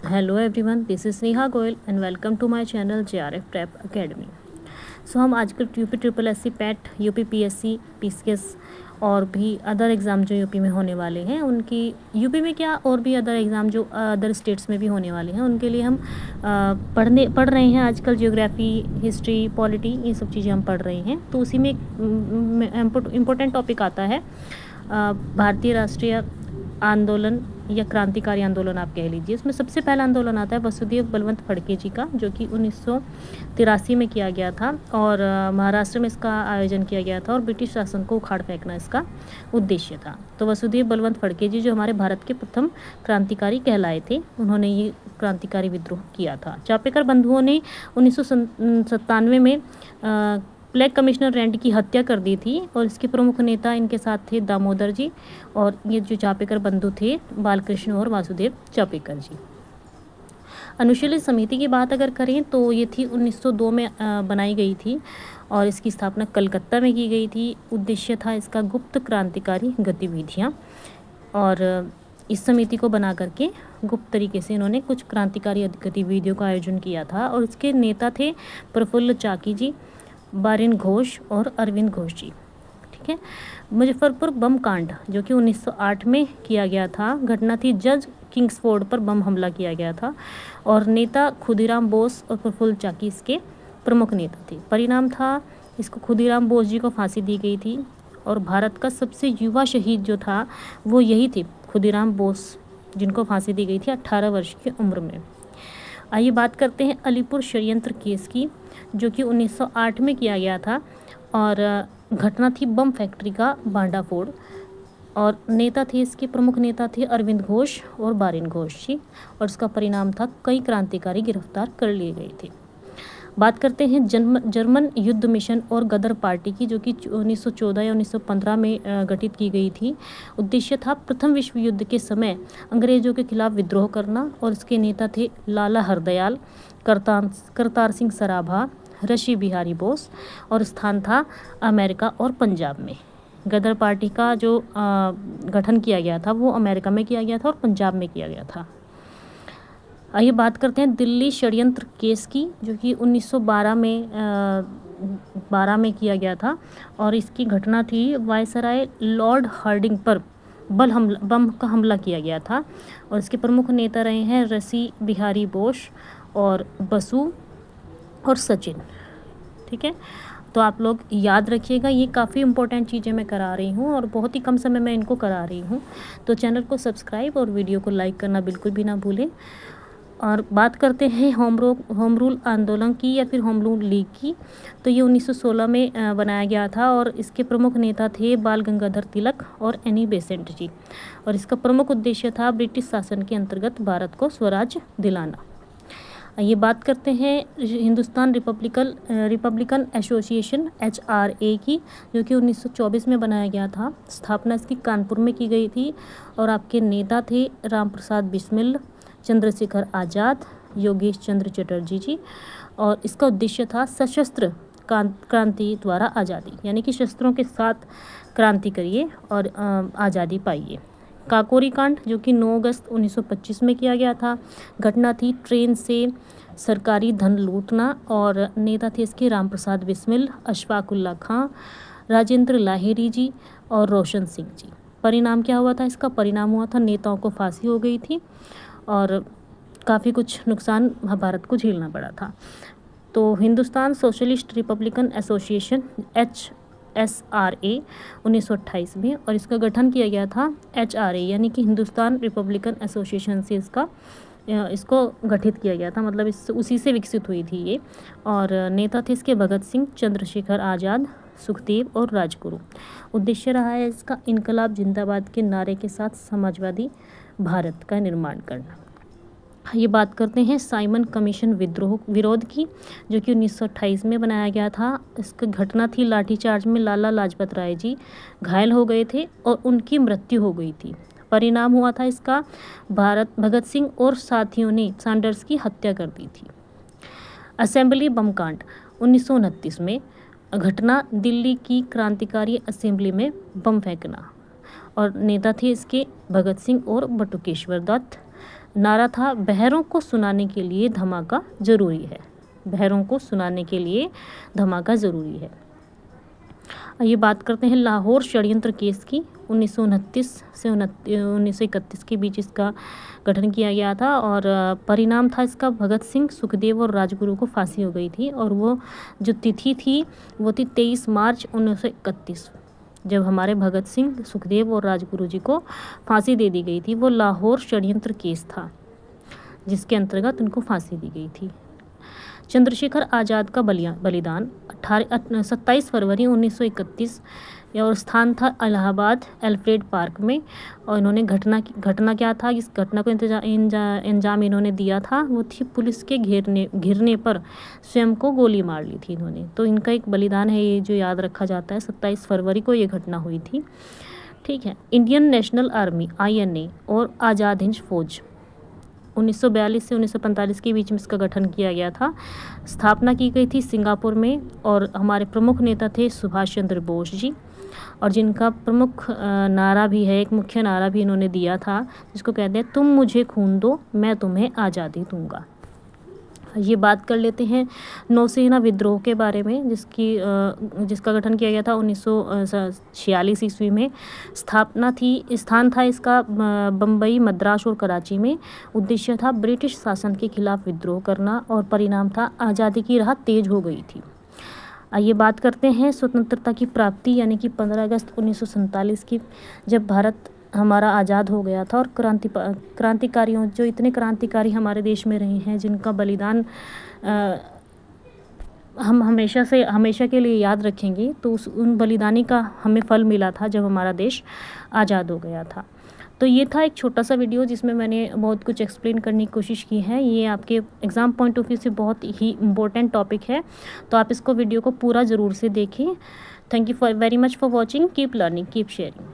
Hello everyone, this is Neha Goyal and welcome to my channel JRF prep academy. So हम आजकल UP triple S C PET, UP PSC, PCS और भी other exam जो UP में होने वाले हैं उनकी, यूपी में क्या और भी अदर एग्ज़ाम जो अदर स्टेट्स में भी होने वाले हैं उनके लिए हम पढ़ रहे हैं। आजकल ज्योग्राफी, हिस्ट्री, पॉलिटी, ये सब चीज़ें हम पढ़ रहे हैं। तो उसी में एक इम्पोर्टेंट टॉपिक आता है भारतीय राष्ट्रीय आंदोलन या क्रांतिकारी आंदोलन आप कह लीजिए। इसमें सबसे पहला आंदोलन आता है वसुदेव बलवंत फड़के जी का, जो कि 1983 में किया गया था और महाराष्ट्र में इसका आयोजन किया गया था और ब्रिटिश शासन को उखाड़ फेंकना इसका उद्देश्य था। तो वसुदेव बलवंत फड़के जी जो हमारे भारत के प्रथम क्रांतिकारी कहलाए थे, उन्होंने ये क्रांतिकारी विद्रोह किया था। चापेकर बंधुओं ने 1997 में ब्लैक कमिश्नर रैंड की हत्या कर दी थी और इसके प्रमुख नेता इनके साथ थे दामोदर जी और ये जो चापेकर बंधु थे बालकृष्ण और वासुदेव चापेकर जी। अनुशीलन समिति की बात अगर करें तो ये थी 1902 में बनाई गई थी और इसकी स्थापना कलकत्ता में की गई थी। उद्देश्य था इसका गुप्त क्रांतिकारी गतिविधियाँ, और इस समिति को बना करके गुप्त तरीके से इन्होंने कुछ क्रांतिकारी गतिविधियों का आयोजन किया था और इसके नेता थे प्रफुल्ल चाकी जी, बारिन घोष और अरविंद घोष जी। ठीक है। मुजफ्फरपुर बम कांड जो कि 1908 में किया गया था, घटना थी जज किंग्सफोर्ड पर बम हमला किया गया था और नेता खुदीराम बोस और प्रफुल्ल चाकी इसके प्रमुख नेता थे। परिणाम था इसको खुदीराम बोस जी को फांसी दी गई थी और भारत का सबसे युवा शहीद जो था वो यही थे, खुदीराम बोस, जिनको फांसी दी गई थी 18 वर्ष की उम्र में। आइए बात करते हैं अलीपुर षड्यंत्र केस की, जो कि 1908 में किया गया था और घटना थी बम फैक्ट्री का भांडाफोड़ और नेता थे, इसके प्रमुख नेता थे अरविंद घोष और बारिन घोष जी, और इसका परिणाम था कई क्रांतिकारी गिरफ्तार कर लिए गए थे। बात करते हैं जर्मन युद्ध मिशन और गदर पार्टी की, जो कि 1914 या 1915 में गठित की गई थी। उद्देश्य था प्रथम विश्व युद्ध के समय अंग्रेजों के खिलाफ विद्रोह करना और इसके नेता थे लाला हरदयाल, करतार सिंह सराभा, ऋषि बिहारी बोस, और स्थान था अमेरिका और पंजाब में। गदर पार्टी का जो गठन किया गया था वो अमेरिका में किया गया था और पंजाब में किया गया था। आइए बात करते हैं दिल्ली षड्यंत्र केस की, जो कि 1912 में किया गया था और इसकी घटना थी वायसराय लॉर्ड हार्डिंग पर बम का हमला किया गया था और इसके प्रमुख नेता रहे हैं ऋषि बिहारी बोस और बसु और सचिन। ठीक है, तो आप लोग याद रखिएगा, ये काफ़ी इंपॉर्टेंट चीज़ें मैं करा रही हूँ और बहुत ही कम समय में इनको करा रही हूँ। तो चैनल को सब्सक्राइब और वीडियो को लाइक करना बिल्कुल भी ना भूलें। और बात करते हैं होम रूल आंदोलन की या फिर होम रूल लीग की, तो ये 1916 में बनाया गया था और इसके प्रमुख नेता थे बाल गंगाधर तिलक और एनी बेसेंट जी, और इसका प्रमुख उद्देश्य था ब्रिटिश शासन के अंतर्गत भारत को स्वराज दिलाना। ये बात करते हैं हिंदुस्तान रिपब्लिकन एसोसिएशन HRA की, जो कि 1924 में बनाया गया था। स्थापना इसकी कानपुर में की गई थी और आपके नेता थे राम प्रसाद बिस्मिल, चंद्रशेखर आज़ाद, योगेश चंद्र चटर्जी जी, और इसका उद्देश्य था सशस्त्र क्रांति द्वारा आज़ादी, यानी कि शस्त्रों के साथ क्रांति करिए और आज़ादी पाइए। काकोरी कांड जो कि 9 अगस्त 1925 में किया गया था, घटना थी ट्रेन से सरकारी धन लूटना और नेता थे इसके राम प्रसाद बिस्मिल, अशफाकुल्ला खां, राजेंद्र लाहिरी जी और रोशन सिंह जी। परिणाम क्या हुआ था इसका? परिणाम हुआ था नेताओं को फांसी हो गई थी और काफ़ी कुछ नुकसान भारत को झेलना पड़ा था। तो Hindustan socialist Republican association HSRA 1928 में, और इसका गठन किया गया था HRA यानी कि हिंदुस्तान रिपब्लिकन एसोसिएशन से इसको गठित किया गया था, मतलब उसी से विकसित हुई थी ये, और नेता थे इसके भगत सिंह, चंद्रशेखर आज़ाद, सुखदेव और राजगुरु। उद्देश्य रहा है इसका इनकलाब जिंदाबाद के नारे के साथ समाजवादी भारत का निर्माण करना। ये बात करते हैं साइमन कमीशन विरोध की, जो कि 1928 में बनाया गया था। इसकी घटना थी लाठीचार्ज में लाला लाजपत राय जी घायल हो गए थे और उनकी मृत्यु हो गई थी। परिणाम हुआ था इसका भगत सिंह और साथियों ने सैंडर्स की हत्या कर दी थी। असेंबली बम कांड 1929 में, घटना दिल्ली की क्रांतिकारी असेंबली में बम फेंकना, और नेता थे इसके भगत सिंह और बटुकेश्वर दत्त। नारा था बहरों को सुनाने के लिए धमाका ज़रूरी है। बहरों को सुनाने के लिए धमाका ज़रूरी है। ये बात करते हैं लाहौर षड्यंत्र केस की। 1929 से 1931 के बीच इसका गठन किया गया था और परिणाम था इसका भगत सिंह, सुखदेव और राजगुरु को फांसी हो गई थी और वो जो तिथि थी वो थी 23 मार्च 1931, जब हमारे भगत सिंह, सुखदेव और राजगुरु जी को फांसी दे दी गई थी। वो लाहौर षड्यंत्र केस था जिसके अंतर्गत उनको फांसी दी गई थी। चंद्रशेखर आज़ाद का बलिदान 27 फरवरी 1931 और स्थान था इलाहाबाद एल्फ्रेड पार्क में। और इन्होंने घटना क्या था, इस घटना को अंजाम इन्होंने दिया था वो थी पुलिस के घिरने पर स्वयं को गोली मार ली थी इन्होंने। तो इनका एक बलिदान है ये जो याद रखा जाता है। 27 फरवरी को ये घटना हुई थी। ठीक है। इंडियन नेशनल आर्मी INA और आज़ाद हिंद फौज 1942 से 1945 के बीच में इसका गठन किया गया था। स्थापना की गई थी सिंगापुर में और हमारे प्रमुख नेता थे सुभाष चंद्र बोस जी, और जिनका प्रमुख नारा भी है, एक मुख्य नारा भी इन्होंने दिया था जिसको कहते हैं तुम मुझे खून दो मैं तुम्हें आज़ादी दूंगा। ये बात कर लेते हैं नौसेना विद्रोह के बारे में जिसका गठन किया गया था 1946 ईस्वी में। स्थान था इसका बम्बई, मद्रास और कराची में। उद्देश्य था ब्रिटिश शासन के खिलाफ विद्रोह करना और परिणाम था आज़ादी की राह तेज हो गई थी। आइए बात करते हैं स्वतंत्रता की प्राप्ति यानी कि 15 अगस्त 1947 की, जब भारत हमारा आज़ाद हो गया था। और क्रांतिकारियों, जो इतने क्रांतिकारी हमारे देश में रहे हैं जिनका बलिदान हम हमेशा के लिए याद रखेंगे, तो उन बलिदानी का हमें फल मिला था जब हमारा देश आज़ाद हो गया था। तो ये था एक छोटा सा वीडियो जिसमें मैंने बहुत कुछ एक्सप्लेन करने की कोशिश की है। ये आपके एग्ज़ाम पॉइंट ऑफ व्यू से बहुत ही इम्पोर्टेंट टॉपिक है, तो आप इसको वीडियो को पूरा ज़रूर से देखें। Thank you very much for watching. Keep learning, keep sharing.